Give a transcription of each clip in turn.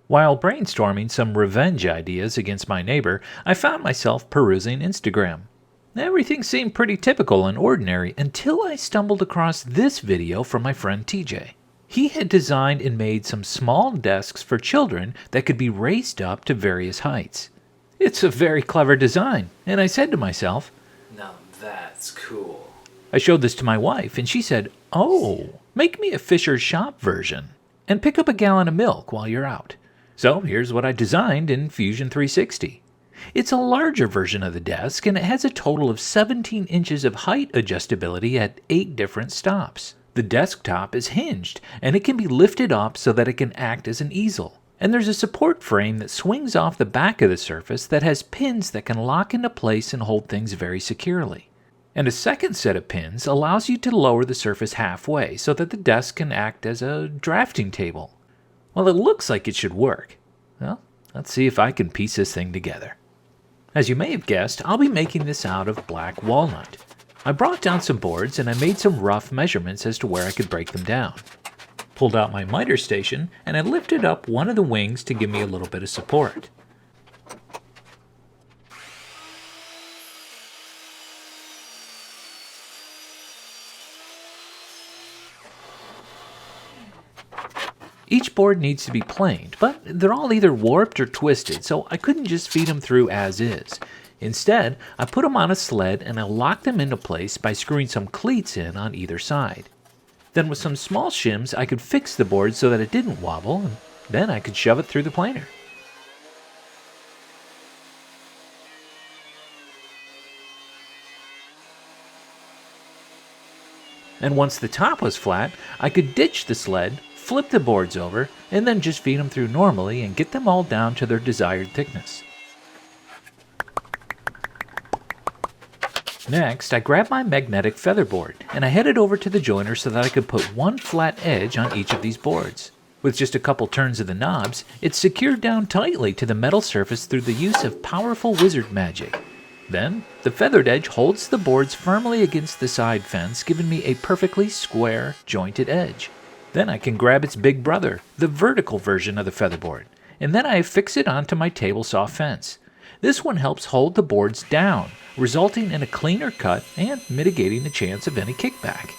While brainstorming some revenge ideas against my neighbor, I found myself perusing Instagram. Everything seemed pretty typical and ordinary until I stumbled across this video from my friend TJ. He had designed and made some small desks for children that could be raised up to various heights. It's a very clever design, and I said to myself, Now that's cool. I showed this to my wife, and she said, "Oh, make me a Fisher's Shop version, and pick up a gallon of milk while you're out." So here's what I designed in Fusion 360. It's a larger version of the desk, and it has a total of 17 inches of height adjustability at 8 different stops. The desktop is hinged, and it can be lifted up so that it can act as an easel. And there's a support frame that swings off the back of the surface that has pins that can lock into place and hold things very securely. And a second set of pins allows you to lower the surface halfway so that the desk can act as a drafting table. Well, it looks like it should work. Well, let's see if I can piece this thing together. As you may have guessed, I'll be making this out of black walnut. I brought down some boards and I made some rough measurements as to where I could break them down. Pulled out my miter station and I lifted up one of the wings to give me a little bit of support. Each board needs to be planed, but they're all either warped or twisted, so I couldn't just feed them through as is. Instead, I put them on a sled and I locked them into place by screwing some cleats in on either side. Then with some small shims, I could fix the board so that it didn't wobble, and then I could shove it through the planer. And once the top was flat, I could ditch the sled, flip the boards over, and then just feed them through normally and get them all down to their desired thickness. Next, I grabbed my magnetic featherboard and I headed over to the joiner so that I could put one flat edge on each of these boards. With just a couple turns of the knobs, it's secured down tightly to the metal surface through the use of powerful wizard magic. Then, the feathered edge holds the boards firmly against the side fence, giving me a perfectly square, jointed edge. Then I can grab its big brother, the vertical version of the featherboard, and then I affix it onto my table saw fence. This one helps hold the boards down, resulting in a cleaner cut and mitigating the chance of any kickback.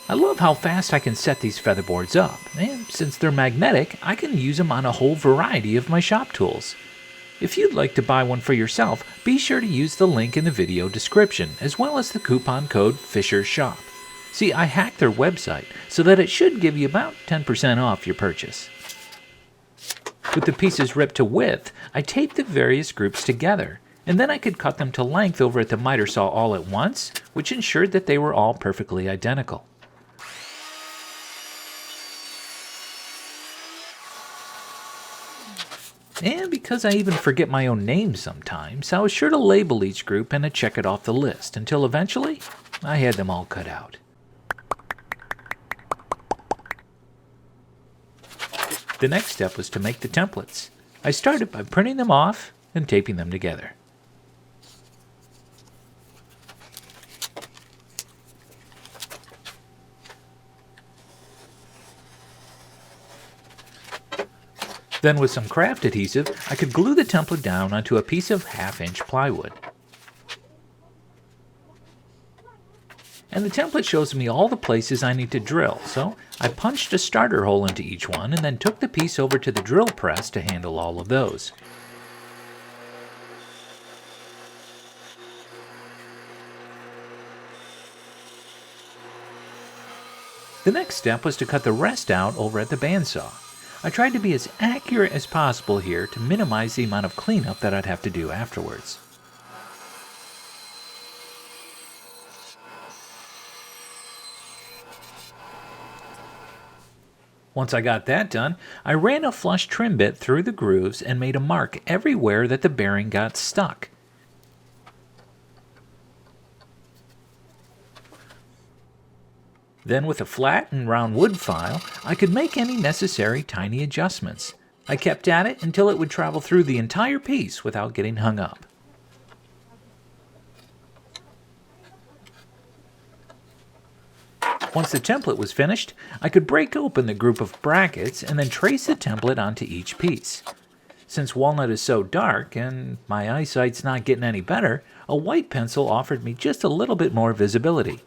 I love how fast I can set these featherboards up, and since they're magnetic, I can use them on a whole variety of my shop tools. If you'd like to buy one for yourself, be sure to use the link in the video description, as well as the coupon code FISHERSHOP. See, I hacked their website, so that it should give you about 10% off your purchase. With the pieces ripped to width, I taped the various groups together, and then I could cut them to length over at the miter saw all at once, which ensured that they were all perfectly identical. And because I even forget my own name sometimes, I was sure to label each group and to check it off the list, until eventually I had them all cut out. The next step was to make the templates. I started by printing them off and taping them together. Then with some craft adhesive, I could glue the template down onto a piece of 1/2-inch plywood. And the template shows me all the places I need to drill, so I punched a starter hole into each one and then took the piece over to the drill press to handle all of those. The next step was to cut the rest out over at the bandsaw. I tried to be as accurate as possible here to minimize the amount of cleanup that I'd have to do afterwards. Once I got that done, I ran a flush trim bit through the grooves and made a mark everywhere that the bearing got stuck. Then with a flat and round wood file, I could make any necessary tiny adjustments. I kept at it until it would travel through the entire piece without getting hung up. Once the template was finished, I could break open the group of brackets and then trace the template onto each piece. Since walnut is so dark and my eyesight's not getting any better, a white pencil offered me just a little bit more visibility.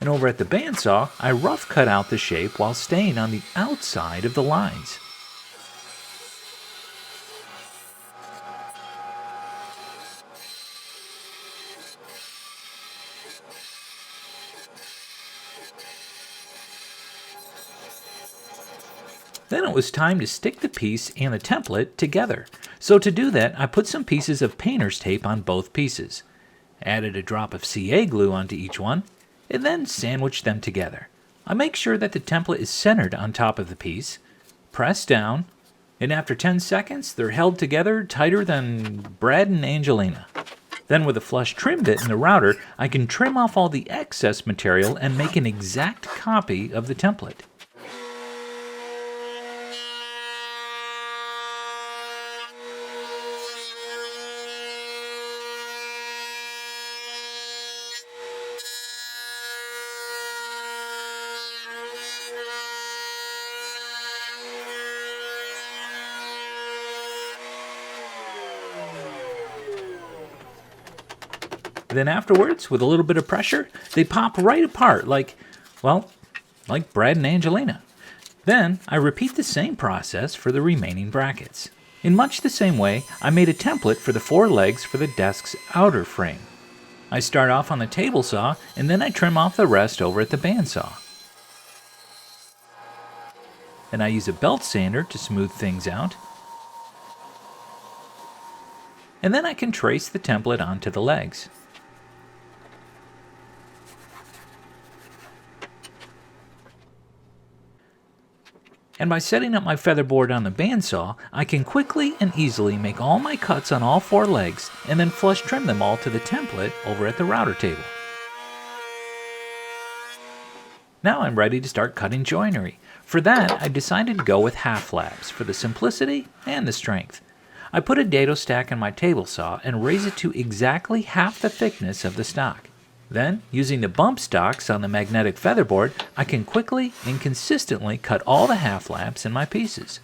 And over at the bandsaw, I rough cut out the shape while staying on the outside of the lines. Then it was time to stick the piece and the template together. So to do that, I put some pieces of painter's tape on both pieces, added a drop of CA glue onto each one, and then sandwiched them together. I make sure that the template is centered on top of the piece, press down, and after 10 seconds, they're held together tighter than Brad and Angelina. Then with a flush trim bit in the router, I can trim off all the excess material and make an exact copy of the template. Then afterwards, with a little bit of pressure, they pop right apart like Brad and Angelina. Then I repeat the same process for the remaining brackets. In much the same way, I made a template for the 4 legs for the desk's outer frame. I start off on the table saw, and then I trim off the rest over at the bandsaw. And I use a belt sander to smooth things out. And then I can trace the template onto the legs. And by setting up my featherboard on the bandsaw, I can quickly and easily make all my cuts on all 4 legs and then flush trim them all to the template over at the router table. Now I'm ready to start cutting joinery. For that, I decided to go with half flaps for the simplicity and the strength. I put a dado stack in my table saw and raise it to exactly half the thickness of the stock. Then, using the bump stocks on the magnetic featherboard, I can quickly and consistently cut all the half flaps in my pieces.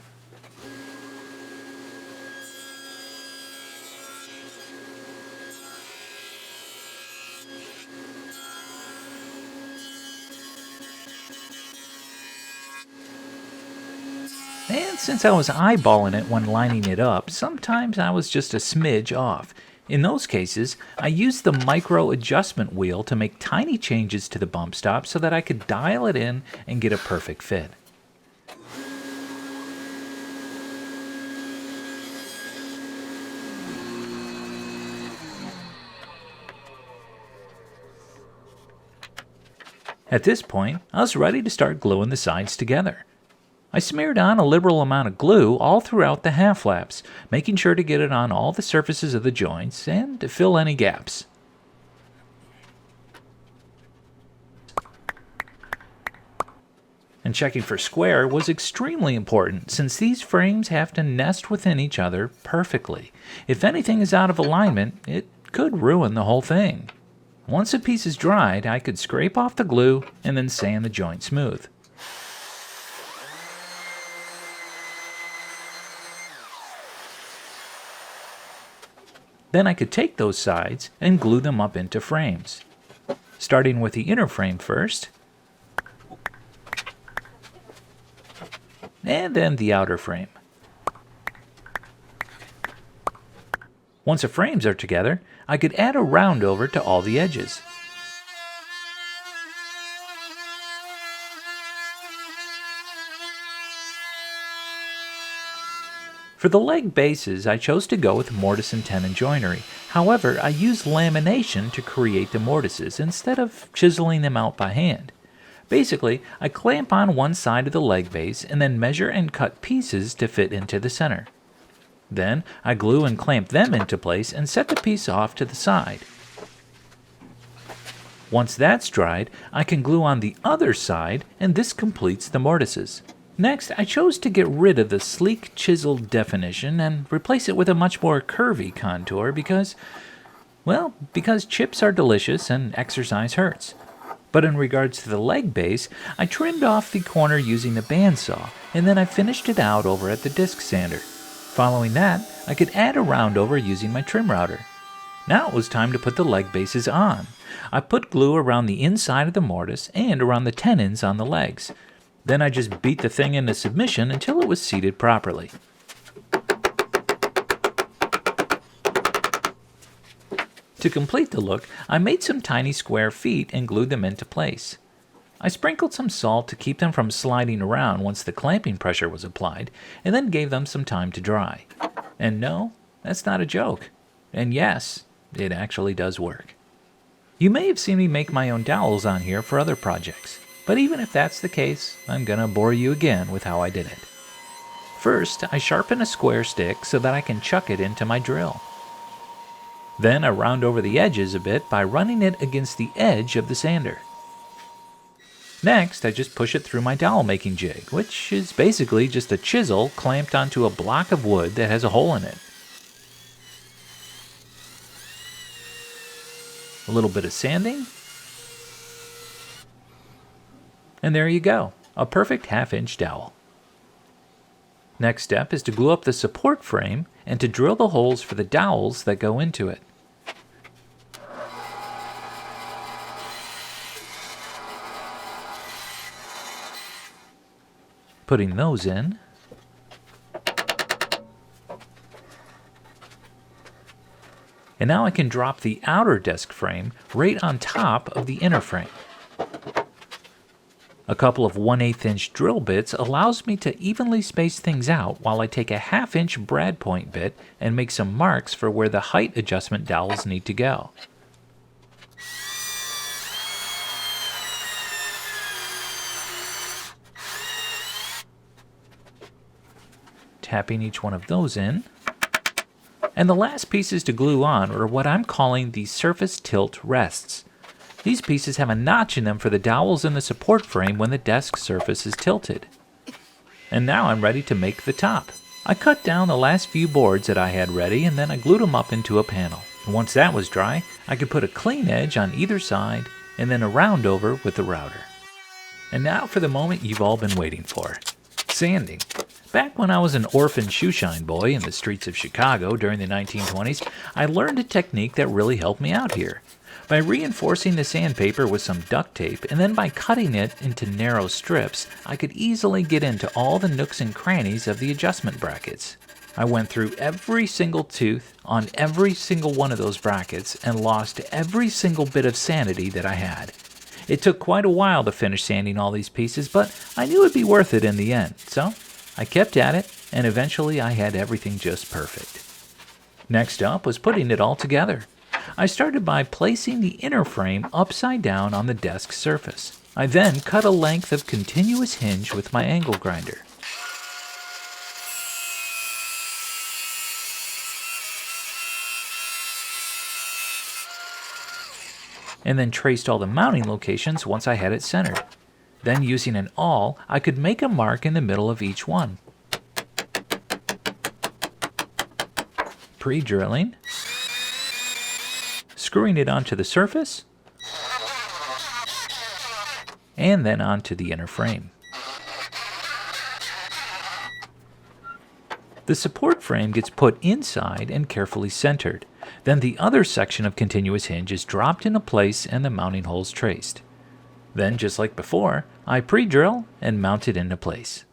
And since I was eyeballing it when lining it up, sometimes I was just a smidge off. In those cases, I used the micro adjustment wheel to make tiny changes to the bump stop so that I could dial it in and get a perfect fit. At this point, I was ready to start gluing the sides together. I smeared on a liberal amount of glue all throughout the half flaps, making sure to get it on all the surfaces of the joints and to fill any gaps. And checking for square was extremely important since these frames have to nest within each other perfectly. If anything is out of alignment, it could ruin the whole thing. Once a piece is dried, I could scrape off the glue and then sand the joint smooth. Then I could take those sides and glue them up into frames, starting with the inner frame first, and then the outer frame. Once the frames are together, I could add a round over to all the edges. For the leg bases, I chose to go with mortise and tenon joinery. However, I used lamination to create the mortises instead of chiseling them out by hand. Basically, I clamp on one side of the leg base and then measure and cut pieces to fit into the center. Then, I glue and clamp them into place and set the piece off to the side. Once that's dried, I can glue on the other side, and this completes the mortises. Next, I chose to get rid of the sleek chiseled definition and replace it with a much more curvy contour because, Well, because chips are delicious and exercise hurts. But in regards to the leg base, I trimmed off the corner using a bandsaw, and then I finished it out over at the disc sander. Following that, I could add a round over using my trim router. Now it was time to put the leg bases on. I put glue around the inside of the mortise and around the tenons on the legs. Then I just beat the thing into submission until it was seated properly. To complete the look, I made some tiny square feet and glued them into place. I sprinkled some salt to keep them from sliding around once the clamping pressure was applied, and then gave them some time to dry. And no, that's not a joke. And yes, it actually does work. You may have seen me make my own dowels on here for other projects, but even if that's the case, I'm gonna bore you again with how I did it. First, I sharpen a square stick so that I can chuck it into my drill. Then I round over the edges a bit by running it against the edge of the sander. Next, I just push it through my dowel making jig, which is basically just a chisel clamped onto a block of wood that has a hole in it. A little bit of sanding, and there you go, a perfect half-inch dowel. Next step is to glue up the support frame and to drill the holes for the dowels that go into it. Putting those in. And now I can drop the outer desk frame right on top of the inner frame. A couple of 1/8 inch drill bits allows me to evenly space things out while I take a 1/2 inch brad point bit and make some marks for where the height adjustment dowels need to go. Tapping each one of those in. And the last pieces to glue on are what I'm calling the surface tilt rests. These pieces have a notch in them for the dowels in the support frame when the desk surface is tilted. And now I'm ready to make the top. I cut down the last few boards that I had ready and then I glued them up into a panel. And once that was dry, I could put a clean edge on either side and then a round over with the router. And now for the moment you've all been waiting for. Sanding. Back when I was an orphan shoeshine boy in the streets of Chicago during the 1920s, I learned a technique that really helped me out here. By reinforcing the sandpaper with some duct tape and then by cutting it into narrow strips, I could easily get into all the nooks and crannies of the adjustment brackets. I went through every single tooth on every single one of those brackets and lost every single bit of sanity that I had. It took quite a while to finish sanding all these pieces, but I knew it'd be worth it in the end, so I kept at it, and eventually I had everything just perfect. Next up was putting it all together. I started by placing the inner frame upside down on the desk surface. I then cut a length of continuous hinge with my angle grinder. And then traced all the mounting locations once I had it centered. Then using an awl, I could make a mark in the middle of each one. Pre-drilling, screwing it onto the surface, and then onto the inner frame. The support frame gets put inside and carefully centered. Then the other section of continuous hinge is dropped into place and the mounting holes traced. Then, just like before, I pre-drill and mount it into place.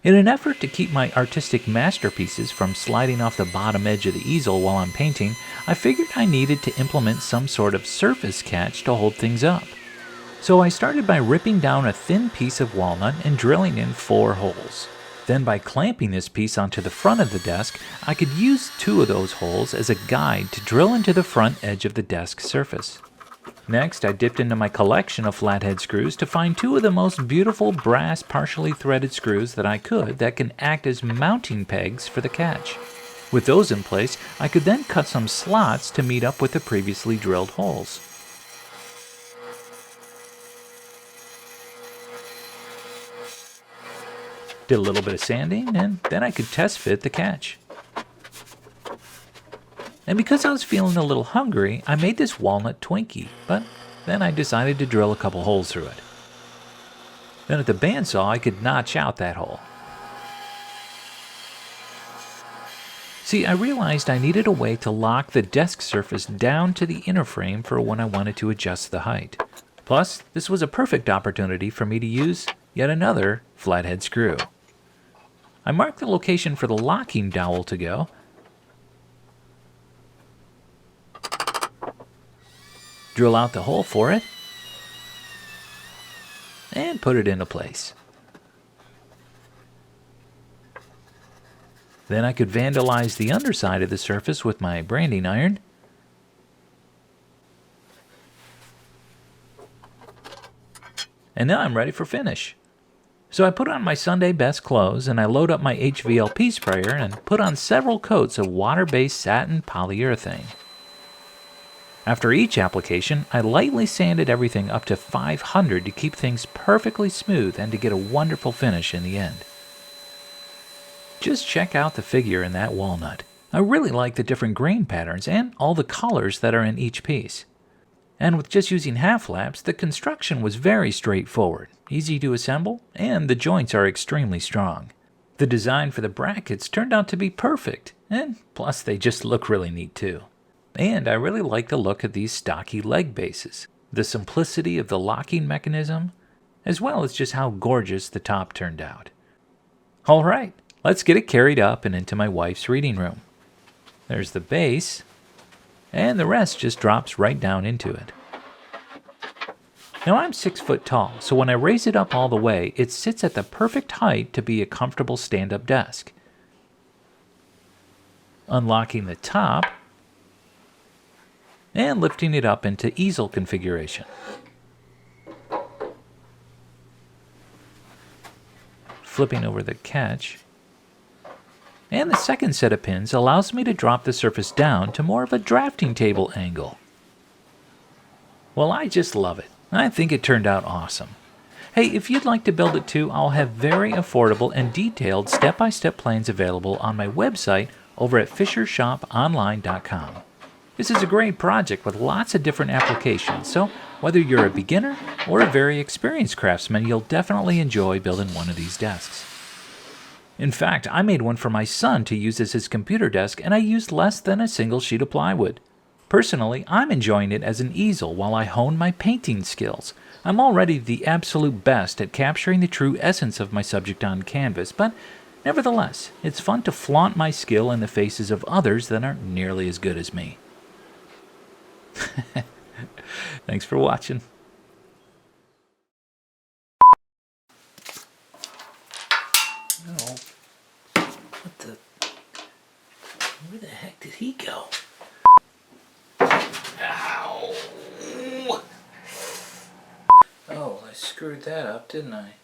In an effort to keep my artistic masterpieces from sliding off the bottom edge of the easel while I'm painting, I figured I needed to implement some sort of surface catch to hold things up. So I started by ripping down a thin piece of walnut and drilling in 4 holes. Then by clamping this piece onto the front of the desk, I could use 2 of those holes as a guide to drill into the front edge of the desk surface. Next, I dipped into my collection of flathead screws to find 2 of the most beautiful brass partially threaded screws that I could that can act as mounting pegs for the catch. With those in place, I could then cut some slots to meet up with the previously drilled holes. Did a little bit of sanding, and then I could test fit the catch. And because I was feeling a little hungry, I made this walnut Twinkie, but then I decided to drill a couple holes through it. Then at the bandsaw, I could notch out that hole. See, I realized I needed a way to lock the desk surface down to the inner frame for when I wanted to adjust the height. Plus, this was a perfect opportunity for me to use yet another flathead screw. I marked the location for the locking dowel to go, drill out the hole for it, and put it into place. Then I could vandalize the underside of the surface with my branding iron. And now I'm ready for finish. So I put on my Sunday best clothes and I load up my HVLP sprayer and put on several coats of water-based satin polyurethane. After each application, I lightly sanded everything up to 500 to keep things perfectly smooth and to get a wonderful finish in the end. Just check out the figure in that walnut. I really like the different grain patterns and all the colors that are in each piece. And with just using half laps, the construction was very straightforward, easy to assemble, and the joints are extremely strong. The design for the brackets turned out to be perfect, and plus they just look really neat too. And I really like the look of these stocky leg bases, the simplicity of the locking mechanism, as well as just how gorgeous the top turned out. All right, let's get it carried up and into my wife's reading room. There's the base, and the rest just drops right down into it. Now I'm 6 foot tall, so when I raise it up all the way, it sits at the perfect height to be a comfortable stand-up desk. Unlocking the top, and lifting it up into easel configuration. Flipping over the catch. And the second set of pins allows me to drop the surface down to more of a drafting table angle. Well, I just love it. I think it turned out awesome. Hey, if you'd like to build it too, I'll have very affordable and detailed step-by-step plans available on my website over at FisherShopOnline.com. This is a great project with lots of different applications, so whether you're a beginner or a very experienced craftsman, you'll definitely enjoy building one of these desks. In fact, I made one for my son to use as his computer desk, and I used less than a single sheet of plywood. Personally, I'm enjoying it as an easel while I hone my painting skills. I'm already the absolute best at capturing the true essence of my subject on canvas, but nevertheless, it's fun to flaunt my skill in the faces of others that aren't nearly as good as me. Thanks for watching. Oh, what the? Where the heck did he go? Ow! Oh, I screwed that up, didn't I?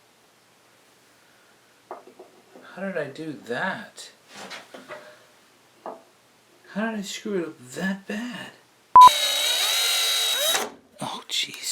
How did I do that? How did I screw it up that bad? Oh, jeez.